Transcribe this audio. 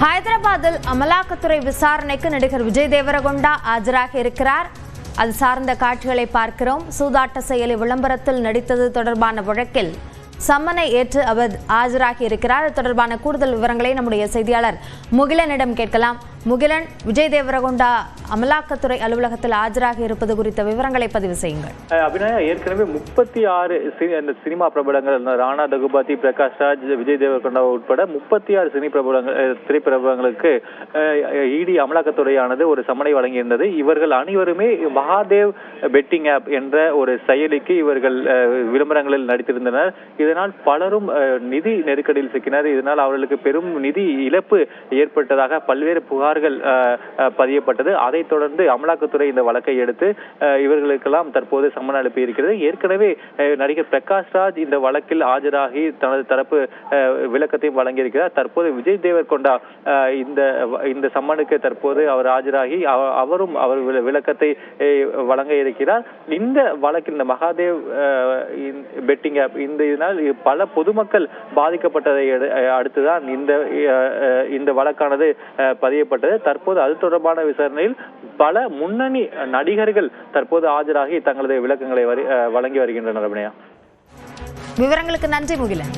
ஹைதராபாத்தில் அமலாக்கத்துறை விசாரணைக்கு நடிகர் விஜய் தேவரகொண்டா ஆஜராக இருக்கிறார். அது சார்ந்த காட்சிகளை பார்க்கிறோம். சூதாட்ட செயலி விளம்பரத்தில் நடித்தது தொடர்பான வழக்கில் சம்மனை ஏற்று அவர் ஆஜராகி இருக்கிறார். அது தொடர்பான கூடுதல் விவரங்களை நம்முடைய செய்தியாளர் முகிலனிடம் கேட்கலாம். முகிலன், விஜய் தேவரகொண்டா அமலாக்கத்துறை அலுவலகத்தில் ஆஜராக இருப்பது குறித்த விவரங்களை பதிவு செய்யுங்கள். அபிநயா, ஏற்கனவே 36 சினிமா பிரபலங்கள், ராணா தகுபாதி, பிரகாஷ் ராஜ், விஜய் தேவரகொண்டா உட்பட 36 திரைப்பிரபலங்களுக்கு இடி அமலாக்கத்துறையானது ஒரு சம்மனை வழங்கியிருந்தது. இவர்கள் அனைவருமே மகாதேவ் பெட்டிங் ஆப் என்ற ஒரு செயலிக்கு இவர்கள் விளம்பரங்களில் நடித்திருந்தனர். இதனால் பலரும் நிதி நெருக்கடியில் சிக்கினர். இதனால் அவர்களுக்கு பெரும் நிதி இழப்பு ஏற்பட்டதாக பல்வேறு புகார்கள் பதியப்பட்டது. அதைத் தொடர்ந்து அமலாக்கத்துறை இந்த வழக்கை எடுத்து இவர்களுக்கெல்லாம் தற்போது சம்மன் அனுப்பி இருக்கிறது. ஏற்கனவே நடிகர் பிரகாஷ் ராஜ் இந்த வழக்கில் ஆஜராகி தனது தரப்பு விளக்கத்தையும் வழங்கியிருக்கிறார். தற்போது விஜய் தேவரகொண்டா இந்த சம்மனுக்கு தற்போது அவர் ஆஜராகி அவரும் அவர் விளக்கத்தை வழங்க இருக்கிறார். இந்த வழக்கில் இந்த மகாதேவ் பெட்டிங் ஆப் இதனால் பல பொதுமக்கள் பாதிக்கப்பட்டதை அடுத்துதான் இந்த வழக்கானது பதியப்பட்டது. தற்போது அது தொடர்பான விசாரணையில் பல முன்னணி நடிகர்கள் தற்போது ஆஜராகி தங்களது விளக்கங்களை வழங்கி வருகின்றனர். விவரங்களுக்கு நன்றி முகிலன்.